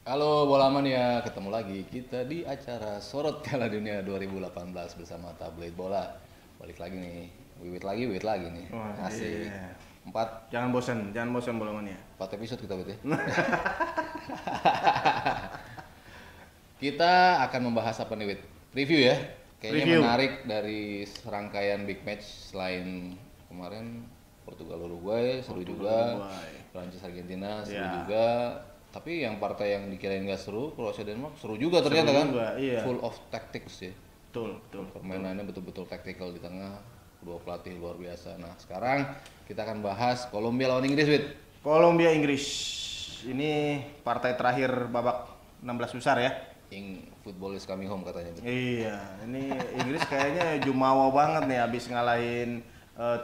Halo Bolaman ya, ketemu lagi kita di acara Sorot Piala Dunia 2018 bersama Tabloid Bola. Balik lagi nih, wiwit lagi nih. Wah, Asik. iya. Empat, Jangan bosan bolamannya. empat episode kita ya. Kita akan membahas apa nih, Wit? Review ya. Kayaknya Review. menarik dari serangkaian big match selain kemarin Portugal Uruguay seru juga, Uruguay. Prancis Argentina seru Ya. juga. Tapi yang partai yang dikirain nggak seru, Kroasia Denmark seru juga ternyata Seru kan. juga, iya. Full of tactics ya. Betul. Permainannya betul-betul tactical di tengah. Kedua pelatih luar biasa. Nah, sekarang kita akan bahas Kolombia lawan Inggris, Wit. Kolombia Inggris. Ini partai terakhir babak 16 besar ya. Football is coming home katanya. Wit. Iya, ini Inggris kayaknya jumawa banget nih habis ngalahin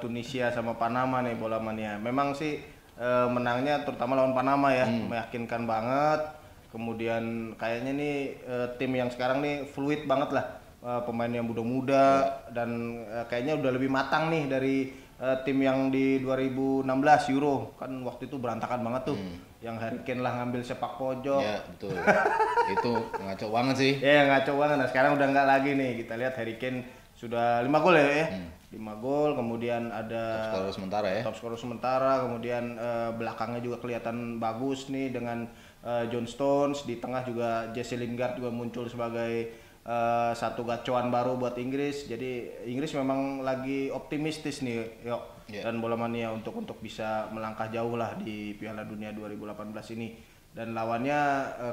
Tunisia sama Panama nih bolamannya. Memang sih menangnya terutama lawan Panama ya, meyakinkan banget. Kemudian kayaknya nih tim yang sekarang nih fluid banget lah. Pemain yang muda-muda dan kayaknya udah lebih matang nih dari tim yang di 2016 Euro. Kan waktu itu berantakan banget tuh. Yang Harry Kane lah ngambil sepak pojok. Ya, betul. Itu ngaco banget sih. Ya ngaco banget. Nah sekarang udah nggak lagi nih. Kita lihat Harry Kane sudah 5 gol ya. 5 gol. Kemudian ada Skor sementara ya. top skor sementara. Kemudian belakangnya juga kelihatan bagus nih dengan John Stones. Di tengah juga Jesse Lingard juga muncul sebagai satu gacuan baru buat Inggris. Jadi Inggris memang lagi optimistis nih, dan bola mania untuk bisa melangkah jauh lah di Piala Dunia 2018 ini. Dan lawannya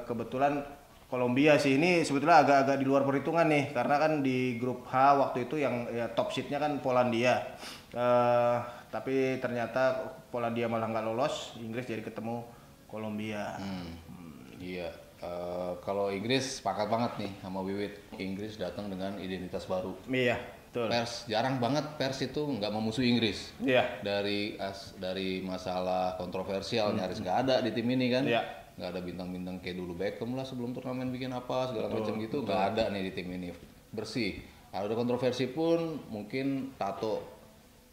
kebetulan Kolombia sih, ini sebetulnya agak-agak di luar perhitungan nih, karena kan di grup H waktu itu yang ya, top seednya kan Polandia. Tapi ternyata Polandia malah nggak lolos, Inggris jadi ketemu Kolombia. Iya. Kalau Inggris sepakat banget nih sama Wiwit. Inggris datang dengan identitas baru. Iya, betul. Jarang banget pers itu nggak memusuhi Inggris. Iya. Dari masalah kontroversial nyaris nggak ada di tim ini kan. Iya. Nggak ada bintang-bintang kayak dulu Beckham lah sebelum turnamen bikin apa segala macam gitu. Nggak ada nih di tim ini, bersih. Kalau ada kontroversi pun mungkin tato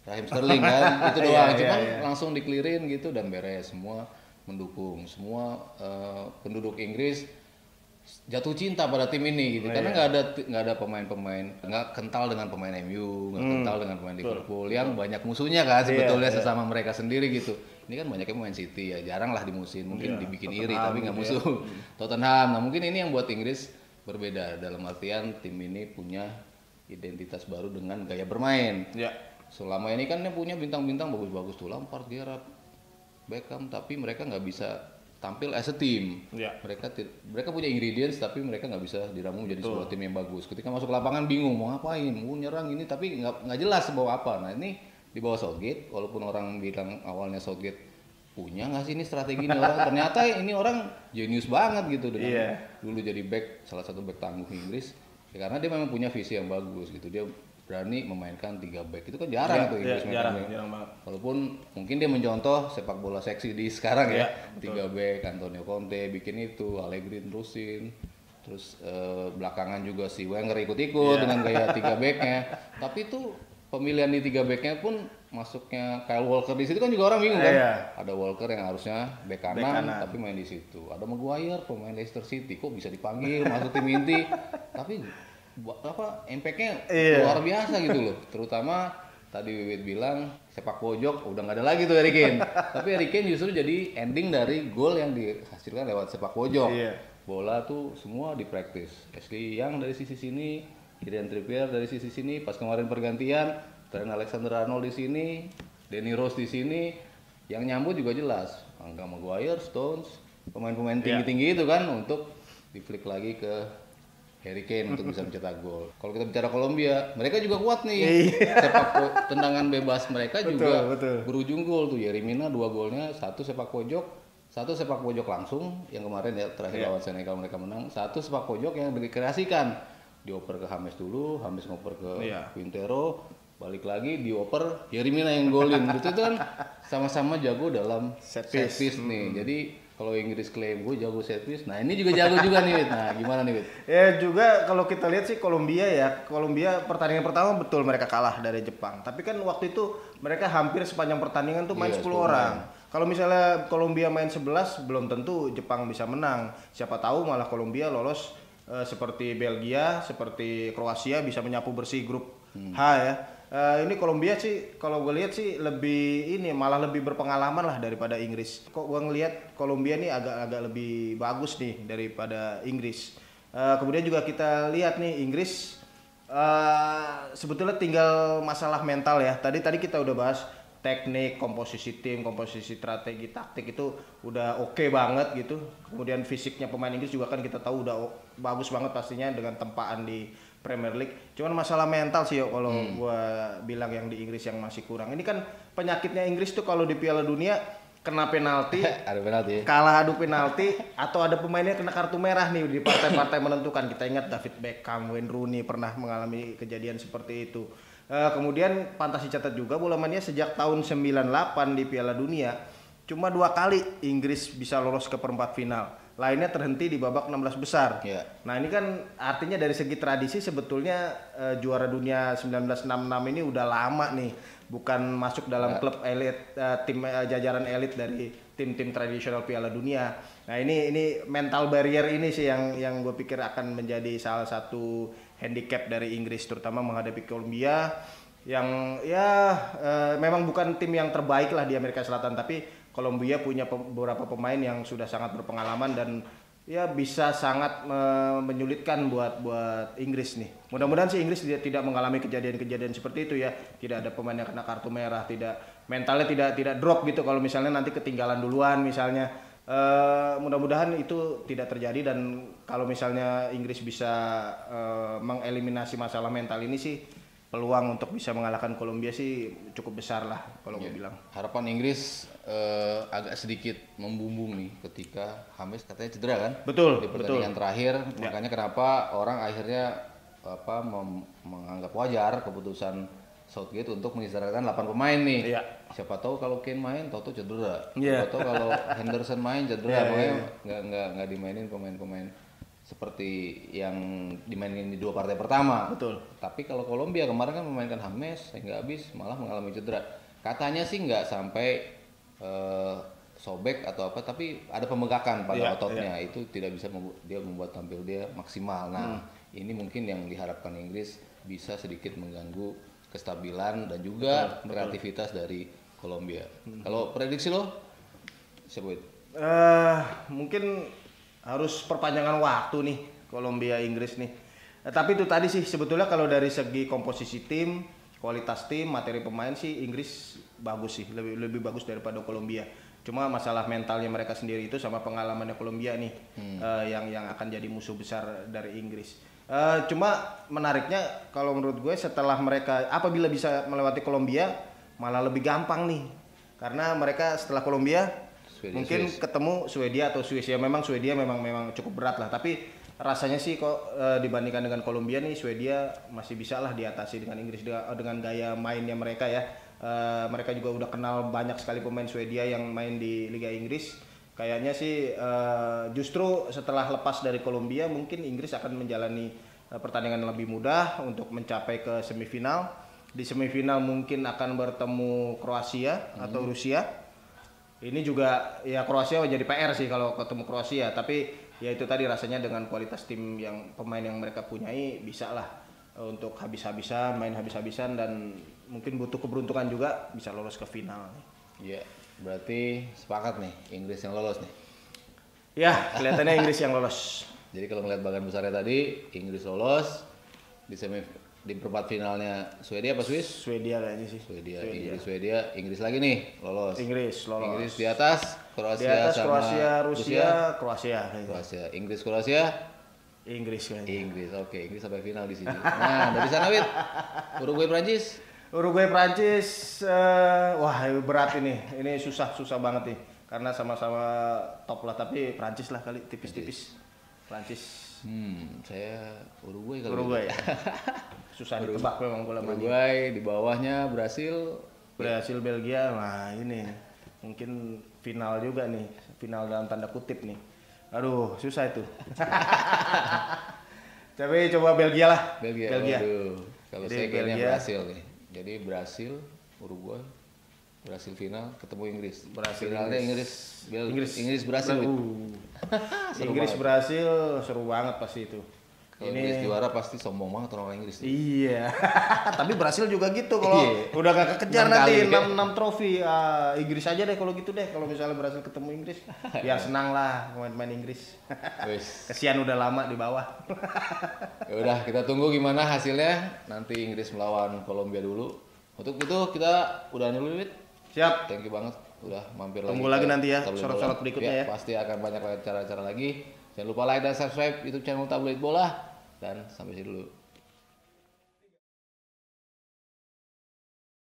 Raheem Sterling kan itu doang. Iya, Cuman iya. langsung dikelirin gitu dan beres, semua mendukung. Semua penduduk Inggris jatuh cinta pada tim ini gitu. Karena nggak ada pemain-pemain, nggak kental dengan pemain MU, nggak kental dengan pemain Liverpool yang banyak musuhnya kan sebetulnya sesama mereka sendiri gitu. Ini kan banyaknya pemain City ya, jarang lah di musim, mungkin dibikin iri tapi nggak musuh. Tottenham. Nah, mungkin ini yang buat Inggris berbeda dalam artian tim ini punya identitas baru dengan gaya bermain. Iya. Selama ini kan dia punya bintang-bintang bagus-bagus tuh, Lampard, Gerrard, Beckham, tapi mereka nggak bisa tampil as a team. Iya. Mereka punya ingredients tapi mereka nggak bisa diramu menjadi sebuah tim yang bagus. Ketika masuk lapangan bingung mau ngapain, mau nyerang ini tapi nggak jelas bawa apa. Nah ini di bawah Southgate, walaupun orang bilang awalnya Southgate punya nggak sih ini strategi ini orang, ternyata ini orang jenius banget gitu dengan dulu jadi back, salah satu back tangguh Inggris. Ya, karena dia memang punya visi yang bagus gitu. Dia berani memainkan 3 back, itu kan jarang tuh Inggris jarang mainnya. banget. Walaupun mungkin dia mencontoh sepak bola seksi di sekarang ya, betul. 3 back, Antonio Conte bikin itu, Allegri terusin, terus belakangan juga si Wenger ikut-ikut dengan gaya 3 backnya. Tapi itu pemilihan di 3 backnya pun masuknya Kyle Walker di situ kan juga orang bingung kan. Ada Walker yang harusnya back kanan tapi main di situ. Ada Maguire pemain Leicester City kok bisa dipanggil masuk tim inti, tapi impact-nya luar biasa gitu loh. Terutama tadi Wiwit bilang sepak pojok udah nggak ada lagi tuh Harry Kane. Tapi Harry Kane justru jadi ending dari gol yang dihasilkan lewat sepak pojok. Bola tuh semua dipraktis. Ashley Young dari sisi sini, Kieran Trippier dari sisi sini. Pas kemarin pergantian, Trent Alexander-Arnold di sini, Danny Rose di sini. Yang nyambut juga jelas. Angga Maguire, Stones, pemain-pemain tinggi-tinggi itu kan untuk diflik lagi ke Harry Kane untuk bisa mencetak gol. Kalau kita bicara Kolombia, mereka juga kuat nih. Tendangan bebas mereka juga berujung gol tuh. Yeremina 2 golnya, 1 sepak pojok, 1 sepak pojok langsung yang kemarin ya terakhir lawan Senegal mereka menang. 1 sepak pojok yang dikreasikan. Dioper ke James dulu, James ngoper ke Quintero, balik lagi dioper Yeremina yang golin. Itu kan sama-sama jago dalam set piece nih. Jadi kalau Inggris klaim gue jago set piece, nah ini juga jago juga nih Wit. Nah gimana nih Wit? Ya juga kalau kita lihat sih Kolombia pertandingan pertama betul mereka kalah dari Jepang. Tapi kan waktu itu mereka hampir sepanjang pertandingan tuh main 10 orang. Kalau misalnya Kolombia main 11 belum tentu Jepang bisa menang. Siapa tahu malah Kolombia lolos seperti Belgia, seperti Kroasia bisa menyapu bersih grup H ya. Ini Kolombia sih kalau gue lihat sih lebih ini malah lebih berpengalaman lah daripada Inggris. Kok gue ngelihat Kolombia nih agak-agak lebih bagus nih daripada Inggris. Kemudian juga kita lihat nih Inggris sebetulnya tinggal masalah mental ya. Tadi kita udah bahas teknik, komposisi tim, komposisi strategi, taktik itu udah oke banget gitu. Kemudian fisiknya pemain Inggris juga kan kita tahu udah bagus banget pastinya dengan tempaan di Premier League. Cuman masalah mental sih kalau gua bilang yang di Inggris yang masih kurang. Ini kan penyakitnya Inggris tuh kalau di Piala Dunia kena penalti, kalah adu penalti, atau ada pemainnya kena kartu merah nih di partai-partai menentukan. Kita ingat David Beckham, Wayne Rooney pernah mengalami kejadian seperti itu. Kemudian pantas dicatat juga bola mania sejak tahun 98 di Piala Dunia cuma 2 kali Inggris bisa lolos ke perempat final. Lainnya terhenti di babak 16 besar. Yeah. Nah, ini kan artinya dari segi tradisi sebetulnya juara dunia 1966 ini udah lama nih, bukan masuk dalam klub elit, tim jajaran elit dari tim-tim tradisional Piala Dunia. Nah, ini mental barrier ini sih yang gue pikir akan menjadi salah satu handicap dari Inggris terutama menghadapi Kolombia yang memang bukan tim yang terbaik lah di Amerika Selatan, tapi Kolombia punya beberapa pemain yang sudah sangat berpengalaman dan ya bisa sangat menyulitkan buat Inggris nih. Mudah-mudahan sih Inggris tidak mengalami kejadian-kejadian seperti itu ya. Tidak ada pemain yang kena kartu merah, mentalnya tidak drop gitu kalau misalnya nanti ketinggalan duluan misalnya. Mudah-mudahan itu tidak terjadi dan kalau misalnya Inggris bisa mengeliminasi masalah mental ini sih peluang untuk bisa mengalahkan Kolombia sih cukup besar lah kalau gue bilang. Harapan Inggris agak sedikit membumbung nih ketika James katanya cedera kan? Betul. Di pertandingan terakhir, makanya kenapa orang akhirnya menganggap wajar keputusan Southgate untuk mengistirahatkan 8 pemain nih. Siapa tahu kalau Kane main, tahu cedera. Siapa tahu kalau Henderson main cedera, makanya nggak dimainin pemain-pemain seperti yang dimainin di 2 partai pertama. Betul. Tapi kalau Kolombia kemarin kan memainkan James hingga habis malah mengalami cedera. Katanya sih nggak sampai sobek atau apa, tapi ada pembegakan pada ototnya. Itu tidak bisa dia membuat tampil dia maksimal. Nah, ini mungkin yang diharapkan Inggris bisa sedikit mengganggu kestabilan dan juga kreativitas dari Kolombia. Kalau prediksi lo siapa itu? Mungkin harus perpanjangan waktu nih Kolombia Inggris nih. Tapi itu tadi sih sebetulnya kalau dari segi komposisi tim, kualitas tim, materi pemain sih Inggris bagus sih, lebih bagus daripada Kolombia. Cuma masalah mentalnya mereka sendiri itu sama pengalamannya Kolombia nih yang akan jadi musuh besar dari Inggris. Cuma menariknya kalau menurut gue setelah mereka apabila bisa melewati Kolombia malah lebih gampang nih karena mereka setelah Kolombia mungkin ketemu Swedia atau Swiss ya. Memang Swedia memang cukup berat lah, tapi rasanya sih kok dibandingkan dengan Kolombia nih Swedia masih bisa lah diatasi dengan Inggris dengan gaya mainnya mereka ya. Mereka juga udah kenal banyak sekali pemain Swedia yang main di Liga Inggris. Kayaknya sih justru setelah lepas dari Kolombia mungkin Inggris akan menjalani pertandingan lebih mudah untuk mencapai ke semifinal. Di semifinal mungkin akan bertemu Kroasia atau Rusia. Ini juga ya Kroasia jadi PR sih kalau ketemu Kroasia, tapi ya itu tadi rasanya dengan kualitas tim yang pemain yang mereka punyai bisa lah untuk main habis-habisan dan mungkin butuh keberuntungan juga bisa lolos ke final. Iya. Berarti sepakat nih Inggris yang lolos nih. Ya, kelihatannya Inggris yang lolos. Jadi kalau ngeliat bagan besarnya tadi, Inggris lolos di perempat finalnya Swedia apa Swiss? Swedia kayaknya sih. Swedia, Inggris lagi nih lolos. Inggris di atas, Kroasia sama Rusia. Inggris Kroasia. Inggris kayaknya. Inggris, oke. Inggris sampai final di sini. Nah, dari sana Wit, Uruguay Prancis, wah berat ini susah banget nih karena sama-sama top lah, tapi Prancis lah kali tipis-tipis. Prancis. Saya Uruguay kali. Uruguay. Susah ditebak memang bola mania. Uruguay di bawahnya Brasil, Belgia. Nah ini mungkin final juga nih, final dalam tanda kutip nih. Aduh susah itu. Tapi coba Belgia lah. Belgia. Waduh. Kalau saya kayaknya Brasil nih. Jadi Brasil, Uruguay, Brasil final ketemu Inggris. Brasil Finalnya Inggris Brasil. Seru Inggris banget. Brasil seru banget pasti itu. Kalau Inggris juara pasti sombong banget orang Inggris. Iya. Tapi Brasil juga gitu kalau Iya. udah gak kekejar 6 nanti kali. 6 trofi. Ah, Inggris aja deh kalau gitu deh. Kalau misalnya Brasil ketemu Inggris, biar senang lah main-main Inggris. Wes. Kesian udah lama di bawah. Ya udah kita tunggu gimana hasilnya. Nanti Inggris melawan Kolombia dulu. Untuk itu kita udah dulu, Wit. Siap. Thank you banget udah mampir Tunggu lagi. lagi nanti ya, Tabloid sorot-sorot Bola. berikutnya ya. Pasti akan banyak acara-acara lagi. Jangan lupa like dan subscribe YouTube channel Tabloid Bola dan sampai sini dulu.